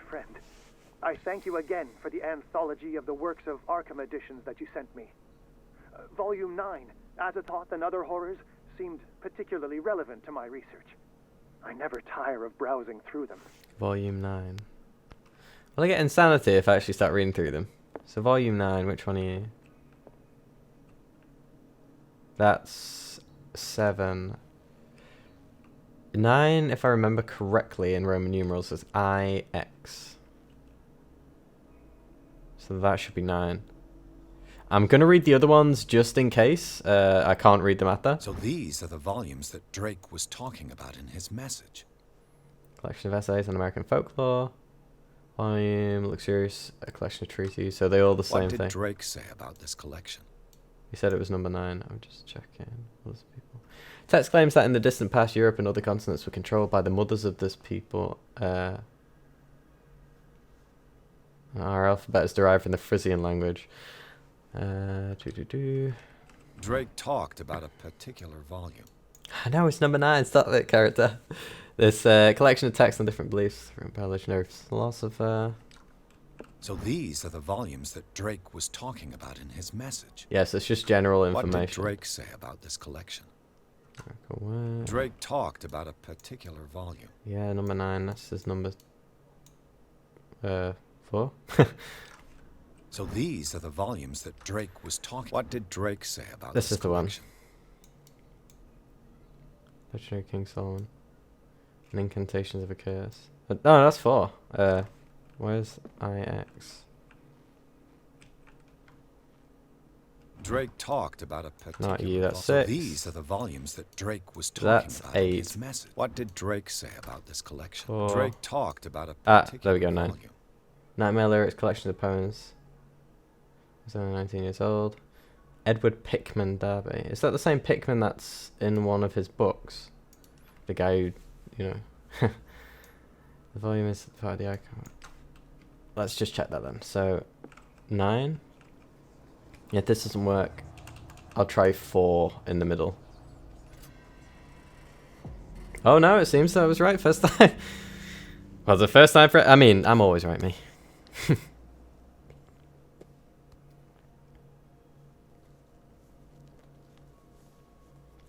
friend. I thank you again for the anthology of the works of Arkham editions that you sent me. Volume 9, Azathoth and Other Horrors, seemed particularly relevant to my research. I never tire of browsing through them. Volume 9. Well, I get insanity if I actually start reading through them. So volume 9, which one are you? That's 7. 9, if I remember correctly, in Roman numerals is IX. So that should be 9. I'm going to read the other ones just in case. I can't read them at that. So these are the volumes that Drake was talking about in his message. Collection of essays on American folklore. Volume, luxurious, a collection of treatises. So they're all the same thing. What did Drake say about this collection? He said it was number 9. I'm just checking. Other people. Text claims that in the distant past, Europe and other continents were controlled by the mothers of this people. Our alphabet is derived from the Frisian language. Drake talked about a particular volume. I know it's number 9. Stop it, character. This collection of texts on different beliefs, religionary philosopher. So these are the volumes that Drake was talking about in his message. Yes, it's just general information. What did Drake say about this collection? Drake talked about a particular volume. Yeah, number 9. That's his number 4. So these are the volumes that Drake was talking. What did Drake say about this this This collection? is the one. Legendary King Solomon. And Incantations of a Curse. No, that's 4. Where's IX? Drake talked about a particular. Not you, that's So 6. these are the volumes that Drake was talking That's about 8. in his message. What did Drake say about this collection? 4. Drake talked about a particular there we go, 9. volume. Nightmare Lyrics collection of poems. He's only 19 years old. Edward Pickman Darby. Is that the same Pickman that's in one of his books? The guy who, you know. The volume is part of the icon. Let's just check that then. So, 9. Yeah, if this doesn't work, I'll try 4 in the middle. Oh no, it seems that I was right first time. Well, the first time for it. I mean, I'm always right, me.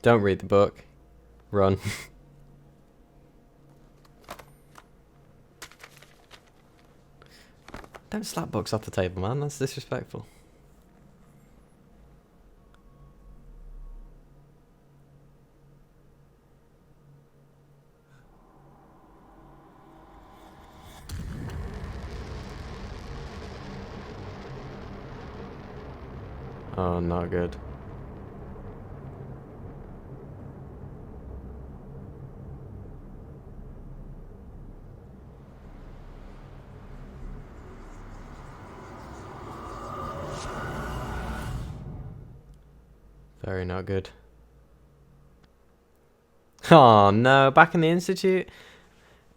Don't read the book. Run. Don't slap books off the table, man. That's disrespectful. Oh, not good. Very not good. Oh no, back in the Institute?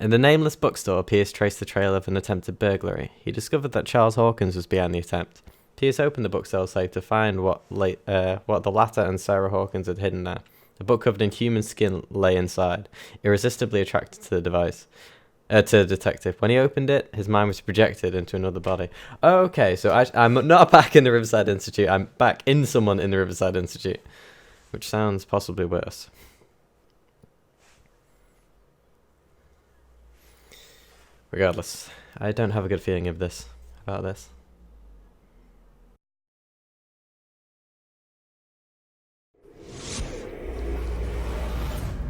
In the nameless bookstore, Pierce traced the trail of an attempted burglary. He discovered that Charles Hawkins was behind the attempt. Pierce opened the bookstore safe to find what the latter and Sarah Hawkins had hidden there. A book covered in human skin lay inside, irresistibly attracted to the device. To the detective. When he opened it, his mind was projected into another body. Okay, so I'm not back in the Riverside Institute. I'm back in someone in the Riverside Institute. Which sounds possibly worse. Regardless, I don't have a good feeling about this.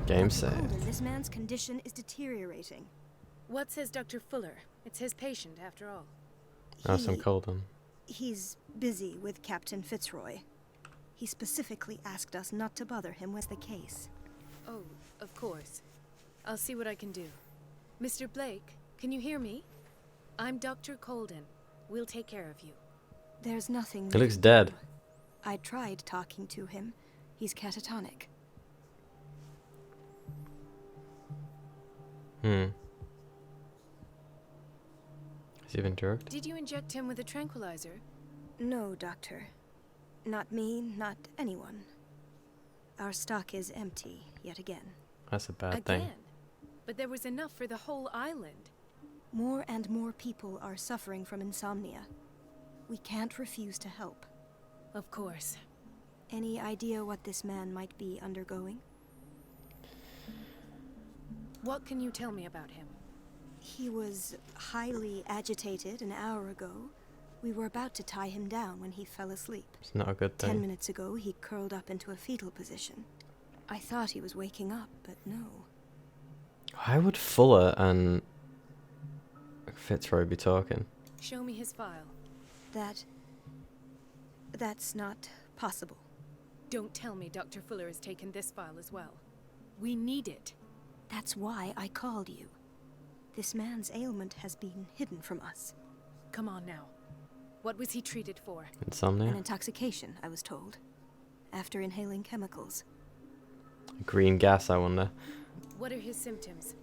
Game saved. This man's condition is deteriorating. What says Dr. Fuller? It's his patient, after all. Oh, some cold one. He's busy with Captain Fitzroy. He specifically asked us not to bother him with the case. Oh, of course. I'll see what I can do. Mr. Blake, can you hear me? I'm Dr. Colden. We'll take care of you. There's nothing. He looks dead. I tried talking to him. He's catatonic. Has he been drugged? Did you inject him with a tranquilizer? No, Doctor. Not me, not anyone. Our stock is empty, yet again. That's a bad Again? thing. But there was enough for the whole island. More and more people are suffering from insomnia. We can't refuse to help. Of course. Any idea what this man might be undergoing? What can you tell me about him? He was highly agitated an hour ago. We were about to tie him down when he fell asleep. It's not a good thing. 10 minutes ago, he curled up into a fetal position. I thought he was waking up, but no. Why would Fuller and Fitzroy be talking? Show me his file. That's not possible. Don't tell me Dr. Fuller has taken this file as well. We need it. That's why I called you. This man's ailment has been hidden from us. Come on now. What was he treated for? Insomnia? An intoxication, I was told. After inhaling chemicals. Green gas, I wonder. What are his symptoms?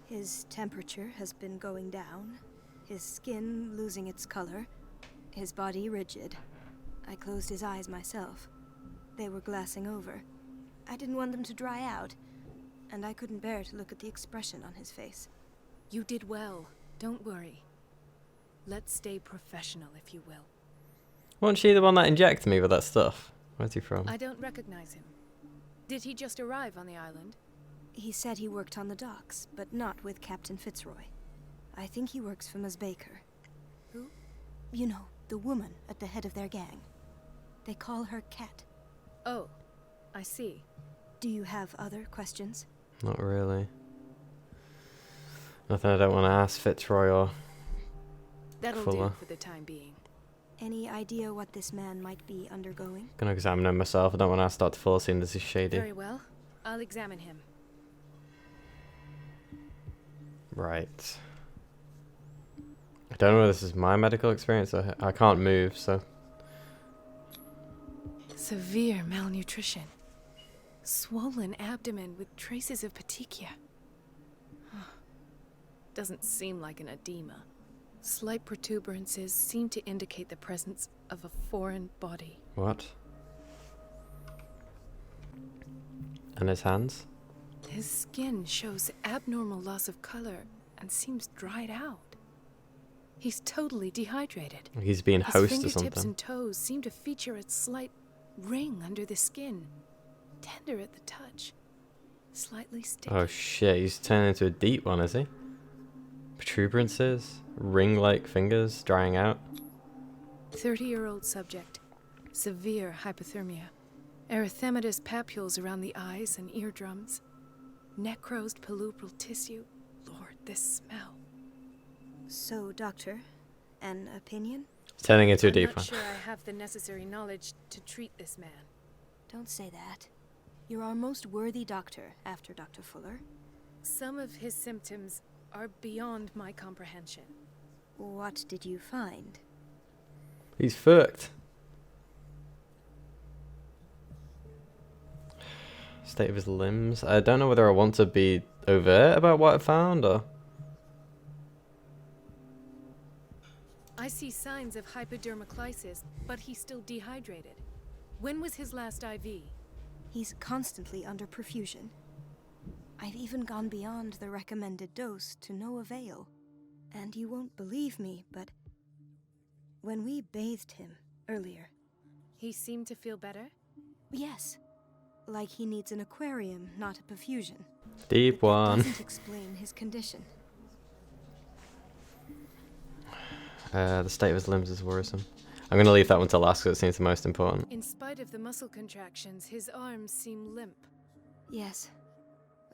His temperature has been going down. His skin losing its color. His body rigid. I closed his eyes myself. They were glassing over. I didn't want them to dry out, and I couldn't bear to look at the expression on his face. You did well. Don't worry. Let's stay professional, if you will. Wasn't she the one that injected me with that stuff? Where's he from? I don't recognize him. Did he just arrive on the island? He said he worked on the docks, but not with Captain Fitzroy. I think he works for Ms. Baker. Who? You know, the woman at the head of their gang. They call her Cat. Oh, I see. Do you have other questions? Not really. Nothing I don't want to ask Fitzroy or That'll Fuller. do for the time being. Any idea what this man might be undergoing? Gonna examine him myself. I don't want to ask Dr. Fuller, seeing this is shady. Very well. I'll examine him. Right. I don't know if this is my medical experience. I can't move, so... Severe malnutrition. Swollen abdomen with traces of petechia. Doesn't seem like an edema. Slight protuberances seem to indicate the presence of a foreign body. What? And his hands? His skin shows abnormal loss of color and seems dried out. He's totally dehydrated. He's being His host or fingertips something. and toes seem to feature a slight ring under the skin. Tender at the touch. Slightly sticky. Oh shit, he's turning into a deep one, is he? Protuberances, ring-like fingers drying out. 30-year-old subject. Severe hypothermia. Erythematous papules around the eyes and eardrums. Necrosed palpebral tissue. Lord, this smell. So, Doctor, an opinion? Turning into a I'm deep not one. sure I have the necessary knowledge to treat this man. Don't say that. You're our most worthy doctor after Dr. Fuller. Some of his symptoms are beyond my comprehension. What did you find? He's fucked. State of his limbs. I don't know whether I want to be overt about what I found or... I see signs of hypodermoclysis, but he's still dehydrated. When was his last IV? He's constantly under perfusion. I've even gone beyond the recommended dose to no avail. And you won't believe me, but when we bathed him earlier... He seemed to feel better? Yes. Like he needs an aquarium, not a perfusion. Deep But that one. doesn't explain his condition. The state of his limbs is worrisome. I'm going to leave that one to last because it seems the most important. In spite of the muscle contractions, his arms seem limp. Yes.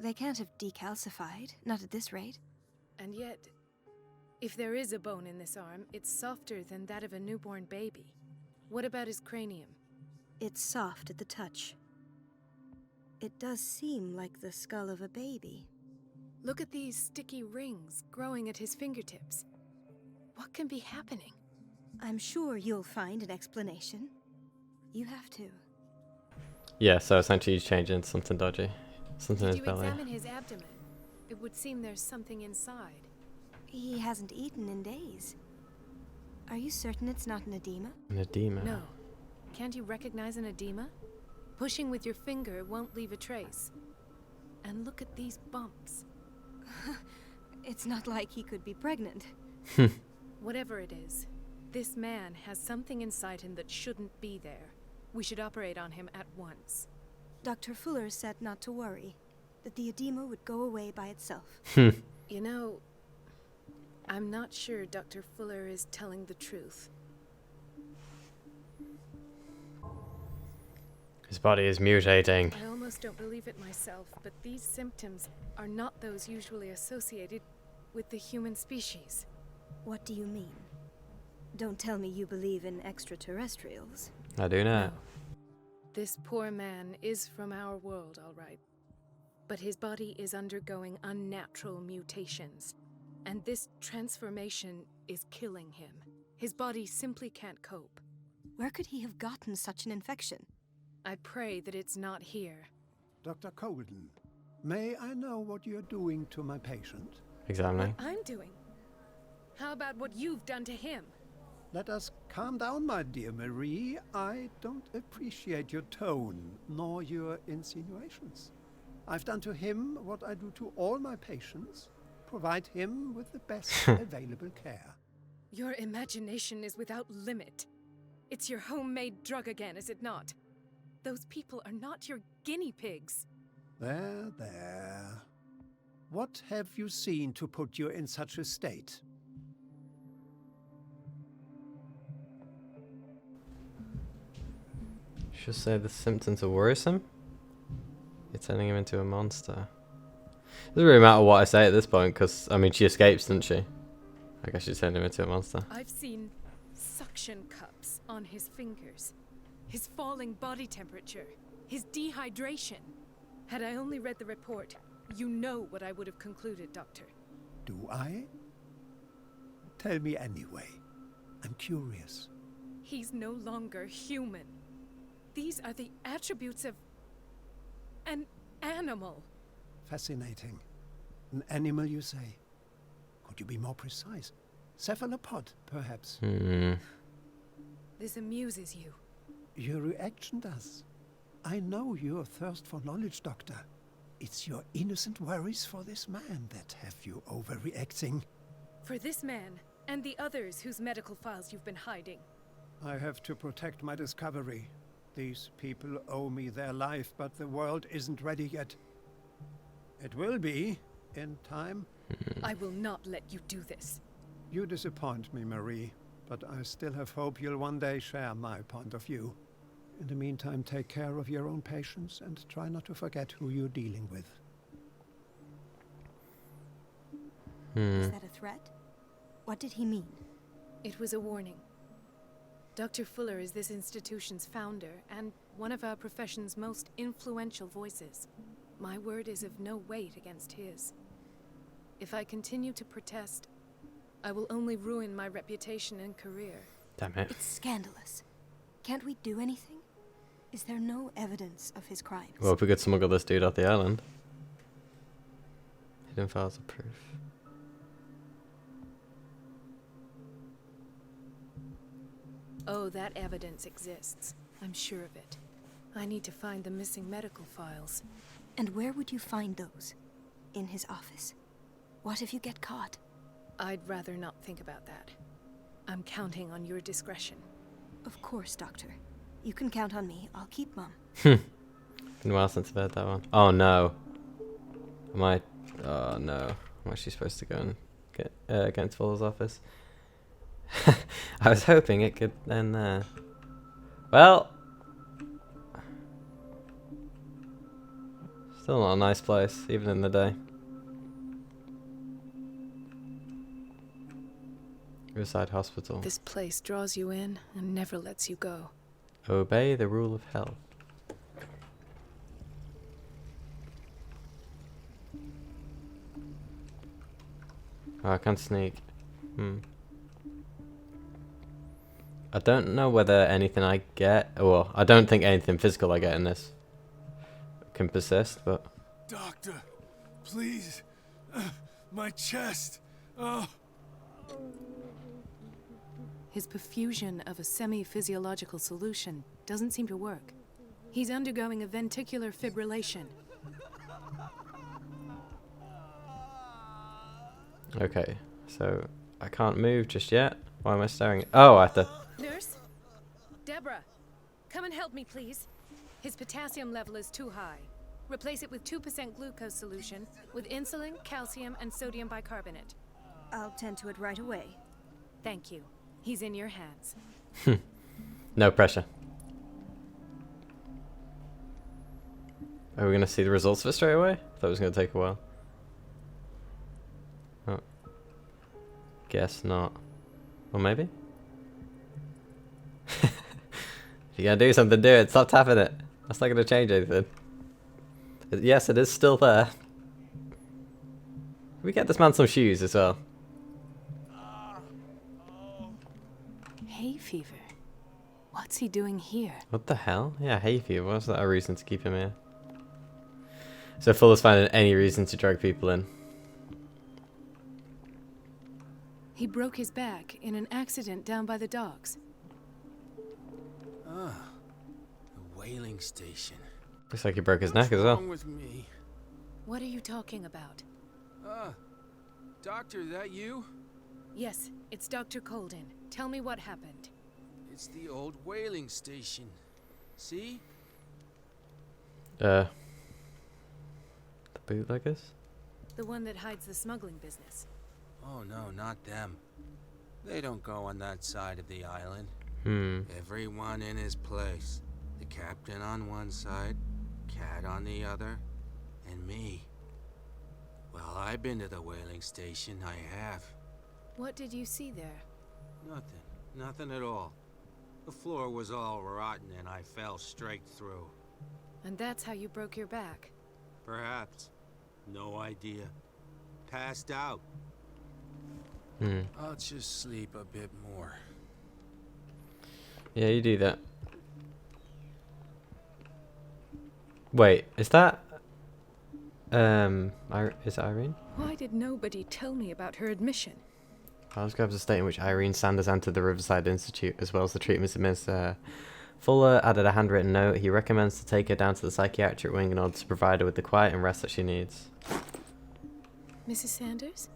They can't have decalcified, not at this rate. And yet, if there is a bone in this arm, it's softer than that of a newborn baby. What about his cranium? It's soft at the touch. It does seem like the skull of a baby. Look at these sticky rings growing at his fingertips. What can be happening? I'm sure you'll find an explanation. You have to. Yeah, so essentially he's changing into something dodgy. Something in Did his you belly. examine his abdomen? It would seem there's something inside. He hasn't eaten in days. Are you certain it's not an edema? An edema. No. Can't you recognize an edema? Pushing with your finger won't leave a trace. And look at these bumps. It's not like he could be pregnant. Whatever it is, this man has something inside him that shouldn't be there. We should operate on him at once. Dr. Fuller said not to worry, that the edema would go away by itself. You know, I'm not sure Dr. Fuller is telling the truth. His body is mutating. I almost don't believe it myself, but these symptoms are not those usually associated with the human species. What do you mean? Don't tell me you believe in extraterrestrials. I do know. No. This poor man is from our world, all right. But his body is undergoing unnatural mutations. And this transformation is killing him. His body simply can't cope. Where could he have gotten such an infection? I pray that it's not here. Dr. Colden, may I know what you're doing to my patient? Examining. What I'm doing? How about what you've done to him? Let us calm down, my dear Marie. I don't appreciate your tone, nor your insinuations. I've done to him what I do to all my patients. Provide him with the best available care. Your imagination is without limit. It's your homemade drug again, is it not? Those people are not your guinea pigs. There, there. What have you seen to put you in such a state? Should say the symptoms are worrisome. You're turning him into a monster. Doesn't really matter what I say at this point, because, I mean, she escapes, doesn't she? I guess she turned him into a monster. I've seen suction cups on his fingers. His falling body temperature. His dehydration. Had I only read the report, you know what I would have concluded, Doctor. Do I? Tell me anyway. I'm curious. He's no longer human. These are the attributes of an animal. Fascinating. An animal, you say? Could you be more precise? Cephalopod, perhaps? This amuses you. Your reaction does. I know your thirst for knowledge, Doctor. It's your innocent worries for this man that have you overreacting. For this man, and the others whose medical files you've been hiding. I have to protect my discovery. These people owe me their life, but the world isn't ready yet. It will be, in time. I will not let you do this. You disappoint me, Marie, but I still have hope you'll one day share my point of view. In the meantime, take care of your own patients and try not to forget who you're dealing with. Is that a threat? What did he mean? It was a warning. Dr. Fuller is this institution's founder and one of our profession's most influential voices. My word is of no weight against his. If I continue to protest, I will only ruin my reputation and career. Damn it. It's scandalous. Can't we do anything? Is there no evidence of his crimes? Well, if we could smuggle this dude off the island. Hidden files of proof. Oh, that evidence exists. I'm sure of it. I need to find the missing medical files. And where would you find those? In his office? What if you get caught? I'd rather not think about that. I'm counting on your discretion. Of course, Doctor. You can count on me. I'll keep Mum. Been a while since I've heard that one. Oh no. Oh no. Am I actually supposed to go and get into Fuller's office? I was hoping it could end there. Well. Still not a nice place, even in the day. Riverside Hospital. This place draws you in and never lets you go. Obey the rule of health. Oh, I can't sneak. I don't know whether anything I get, well, I don't think anything physical I get in this can persist, but... Doctor, please. My chest. Oh. His perfusion of a semi-physiological solution doesn't seem to work. He's undergoing a ventricular fibrillation. Okay, so I can't move just yet. Why am I staring? Oh, I have to... Nurse? Deborah, come and help me, please. His potassium level is too high. Replace it with 2% glucose solution with insulin, calcium, and sodium bicarbonate. I'll tend to it right away. Thank you. He's in your hands. No pressure. Are we going to see the results of it straight away? I thought it was going to take a while. Oh. Guess not. Or maybe? If you gotta do something, do it. Stop tapping it. That's not going to change anything. Yes, it is still there. Can we get this man some shoes as well? Hay fever. What's he doing here? What the hell? Yeah, hay fever. What's that a reason to keep him here? So Fuller's finding any reason to drag people in. He broke his back in an accident down by the docks. Ah, the whaling station. Looks like he broke his neck as well. What's wrong with me? What are you talking about? Doctor, that you? Yes, it's Dr. Colden. Tell me what happened. It's the old whaling station. See? The bootleggers? The one that hides the smuggling business. Oh no, not them. They don't go on that side of the island. Everyone in his place. The captain on one side, Cat on the other, and me. Well, I've been to the whaling station, I have. What did you see there? Nothing. Nothing at all. The floor was all rotten and I fell straight through. And that's how you broke your back? Perhaps. No idea. Passed out. I'll just sleep a bit more. Yeah, you do that. Wait, is that... is it Irene? Why did nobody tell me about her admission? Files grabs a state in which Irene Sanders entered the Riverside Institute, as well as the treatments administered. Fuller added a handwritten note. He recommends to take her down to the psychiatric wing in order to provide her with the quiet and rest that she needs. Mrs. Sanders?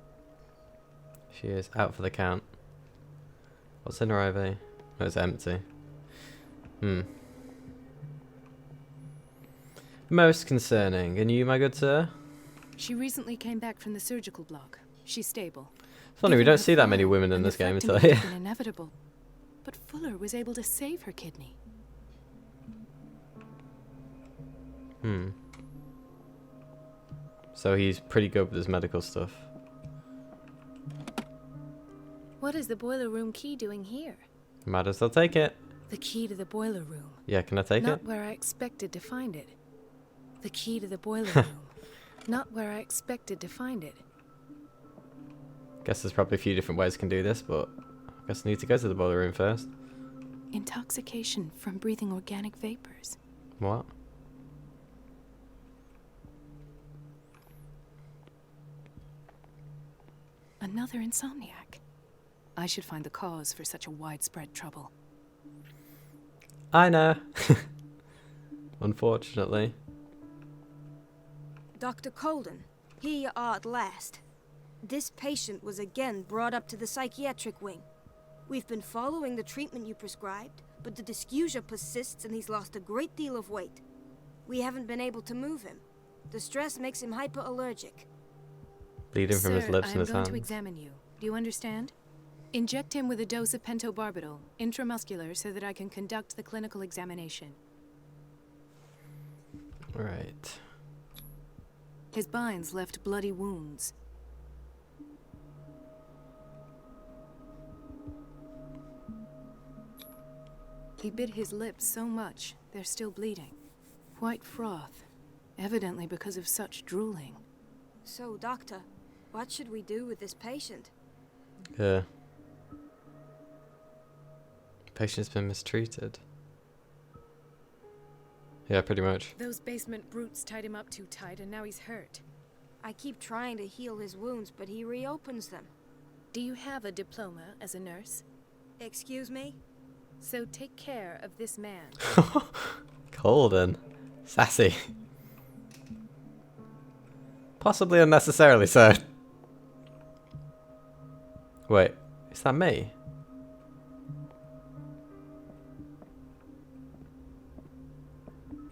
She is out for the count. What's in her IV? Oh, it's empty. Most concerning. And you, my good sir? She recently came back from the surgical block. She's stable. Funny, we Even don't her see that many fall women in and this game, I nephrectomy tell would you. have been inevitable. But Fuller was able to save her kidney. So he's pretty good with his medical stuff. What is the boiler room key doing here? Might as well take it. The key to the boiler room. Yeah, can I take Not it? where I expected to find it. The key to the boiler room. Not where I expected to find it. Guess there's probably a few different ways I can do this, but I guess I need to go to the boiler room first. Intoxication from breathing organic vapors. What? Another insomniac. I should find the cause for such a widespread trouble. I know. Unfortunately. Dr. Colden, here you are at last. This patient was again brought up to the psychiatric wing. We've been following the treatment you prescribed, but the dysgeusia persists and he's lost a great deal of weight. We haven't been able to move him. The stress makes him hyperallergic. Bleeding from his lips and his I'm going hands. to examine you. Do you understand? Inject him with a dose of pentobarbital, intramuscular, so that I can conduct the clinical examination. Right. His binds left bloody wounds. He bit his lips so much, they're still bleeding. White froth, evidently because of such drooling. So, Doctor, what should we do with this patient? Yeah. Patient's been mistreated. Yeah, pretty much. Those basement brutes tied him up too tight, and now he's hurt. I keep trying to heal his wounds, but he reopens them. Do you have a diploma as a nurse? Excuse me? So take care of this man. Colden. Sassy. Possibly unnecessarily so. Wait, is that me?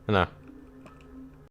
No,